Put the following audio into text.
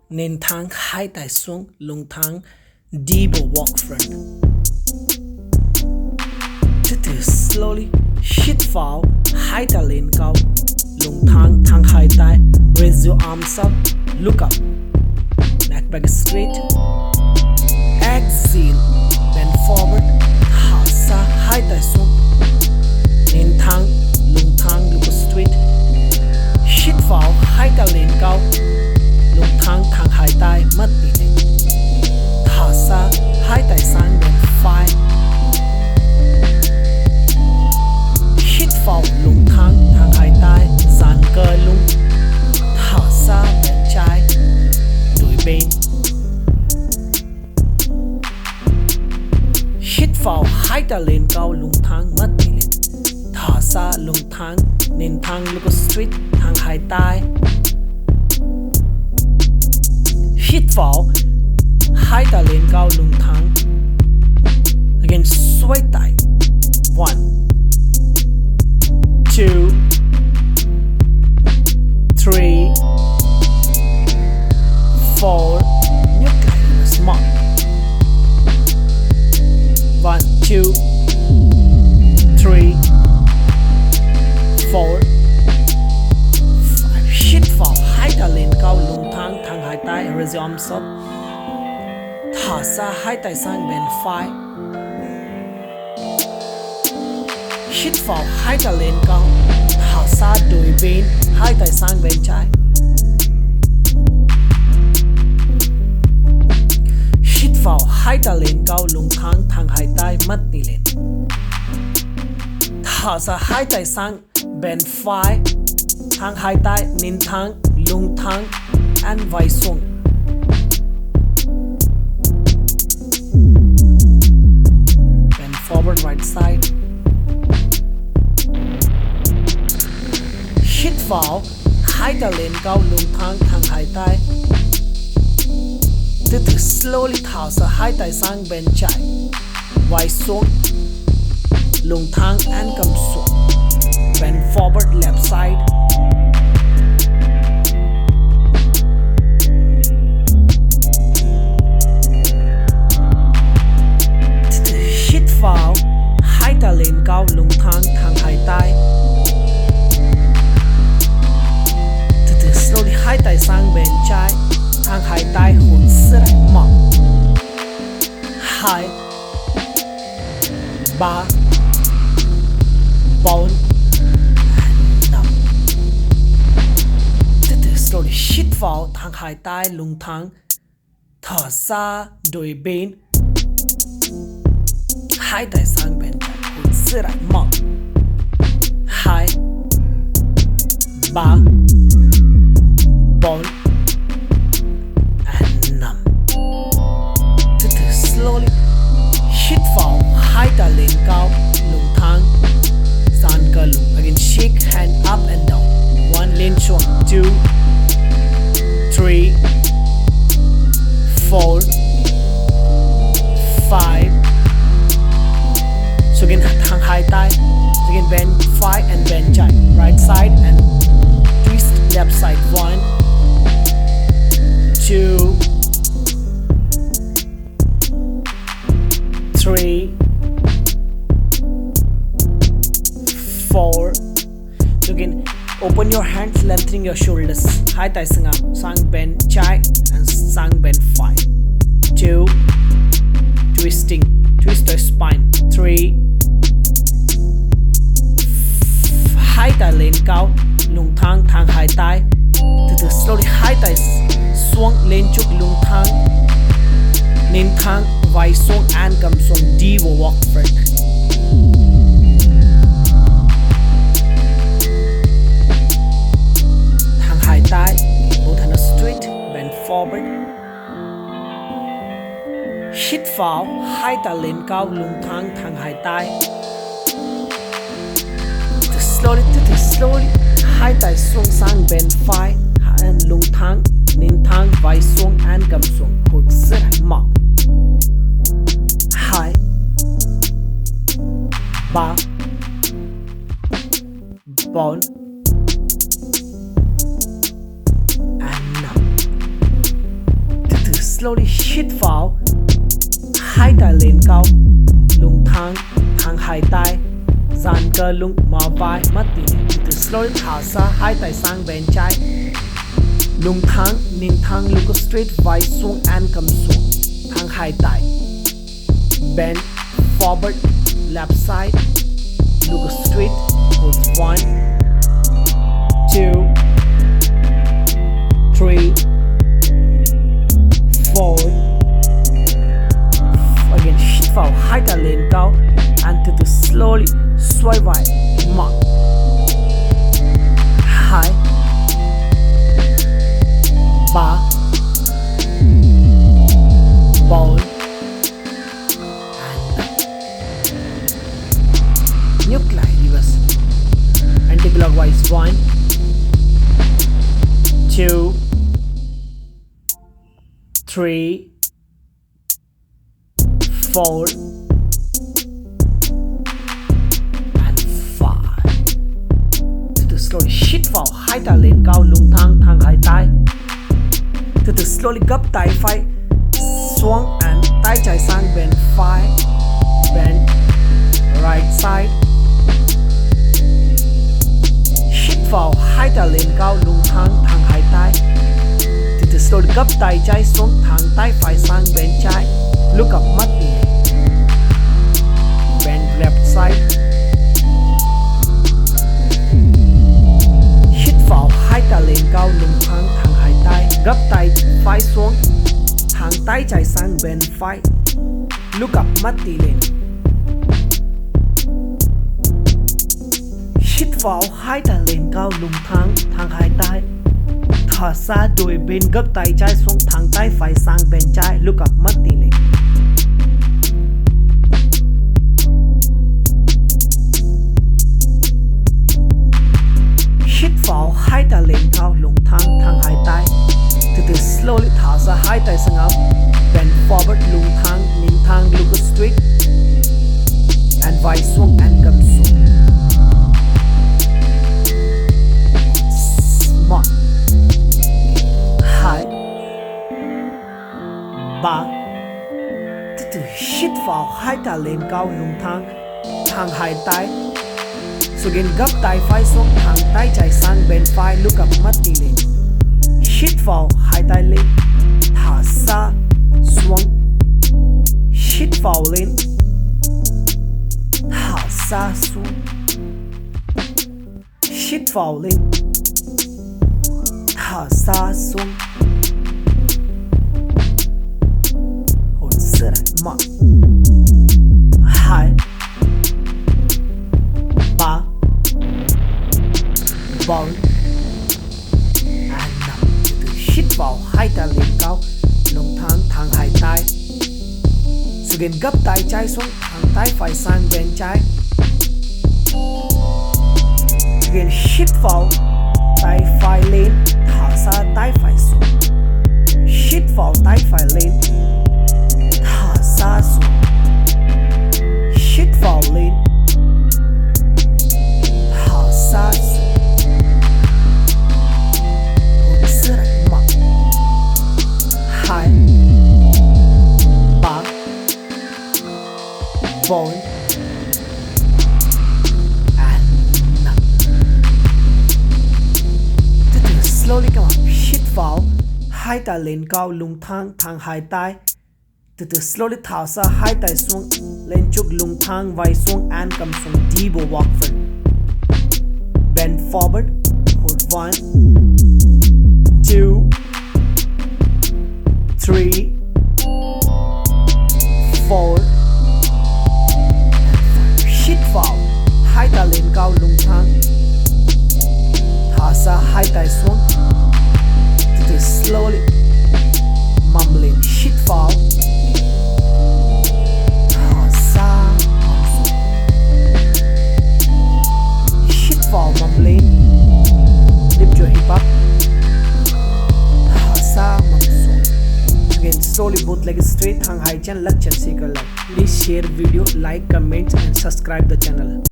nên thang hai tay xuống lưng thang đi bộ walk front. Từ từ slowly hít vào hai tay lên cao lưng thang hai tay, raise your arms up, look up, neck back straight, exhale, bend forward, thả ra hai tay xuống nên thang lưng thang look straight, hít vào hai tay lên cao lưng thang hai tay mất đi, thả ra hai tay sang bên phải, hít vào lưng thang hai tay giãn cơ lưng, thả ra bên trái đùi bên, hít vào hai tay lên cao lưng thang mất đi, thả ra lưng thang nên thang look straight thang hai tay, hít vào hai tay lên cao lưng thang, again xoay tay, 1 2 3 4, nhấc lại small, 1 2 3 4 5, hít vào hai tay lên cao lưng thang hai tay, raise your arms up, thả ra hai tay sang bên phải, hít vào hai tay lên cao, thả ra đùi bên, hai tay sang bên trái, hít vào hai tay lên cao lưng thang hai tay mất đi lên, thả ra hai tay sang bên phải, thang hai tay nên thang lưng thang and vai xuống, bend forward right side, hít vào hai tay lên cao lưng thang hai tay, từ từ slowly thả ra hai tay sang bên trái, vai xuống, lưng thang and cầm xuống, bend forward left side, từ từ hít vào hai tay lên cao lưng thang hai tay, từ từ slowly hai tay sang bên trái, thang hai tay hút rất mạnh, 2 3 4 5, từ từ slowly hít vào thang hai tay lưng thang, thở ra đùi bên, hai tay sang bên trái hút rất mạnh, 2 3 4 5, từ từ slowly hít vào hai tay lên cao lưng thang, giãn cơ lưng, again shake hand up and down, 1 lên xuống, 2 3 4 5, so again thang hai tay, so again bend phải and bend trái, right side and twist left side, 1 2 3 4, so again open your hands, lengthening your shoulders, hai tay sang bên trái and sang bên phải, 2 twisting, twist your spine, 3 hai tay lên cao lưng thang hai tay, từ từ slowly hai tay xuống lên trước lưng thang nên thang vai xuống and cầm xuống, đi bộ walk front, thang hai tay both hands straight, bend forward, hít vào hai tay lên cao lưng thang hai tay, từ từ slowly hai tay xuống sang bên phải and lưng thang nên thang vai xuống and cầm xuống, hút rất mạnh, 2 3 4 and 5, slowly shit vào hai tay lên cao lung thang thang hai tay dàn cơ lung mò vai mắt tỉ từ từ slowly thả ra hai tay sang bên trái lung thang ninh thang lung go straight vai xuống and cầm xuống thang hai tay bend forward left side look straight hold 1 2 3 4 again hít vào hai tay lên cao and từ từ slowly xoay vai 1 2 3 4 nhấc lại reverse anti-clockwise 1 2 3 4 and 5 từ từ slowly hít vào hai tay lên cao lung thang thang hai tay từ từ slowly gấp tay phải xuống and tay trái sang bên phải bend right side hít vào hai tay lên cao lung thang thang hai tay từ từ slowly gấp tay trái xuống thang tay phải sang bên trái look up mắt đi bend left side hít vào hai tay lên cao lung thang thang hai tay gấp tay phải xuống thang tay trái sang bên phải look up mắt đi lên hít vào hai tay lên cao lung thang thang hai tay thở ra đôi bên gấp tay trái xuống thang tay phải sang bên trái look up mắt đi lên hít vào hai tay lên cao lung thang thang hai tay từ từ slowly thở ra hai tay sang áo bend forward lung thang ninh thang look straight and vai xuống and cầm xuống 1 2 3 từ từ hít vào hai tay lên cao lung thang thang hai tay so again gấp tay phải xuống thang tay trái sang bên phải look up mắt đi lên hít vào hai tay lên thả ra xuống hít vào lên thả ra xuống hít vào lên thả ra xuống hold still 1 2 3 4 and 5 từ từ hít vào hai tay lên cao lung thang thang hai tay so again gấp tay trái xuống thang tay phải sang bên trái again hít vào tay phải lên thả ra tay phải xuống hít vào tay phải lên thả ra xuống hít vào lên thả ra xuống hold still 1 2 3 4 and 5 từ từ slowly come up hít vào hai tay lên cao lung thang thang hai tay từ từ slowly thả ra hai tay xuống lên chúc lung thang vai xuống and cầm xuống deep walk front bend forward hold 1 2 3 4 hít vào hai tay lên cao lung thang thả ra hai tay xuống từ từ slowly mầm lên hít vào thả ra mầm xuống hít vào mầm lên lift your hip up thả ra mầm xuống again slowly both legs straight thang hai chân lắc chân Sikar लग please share video like comment and subscribe the channel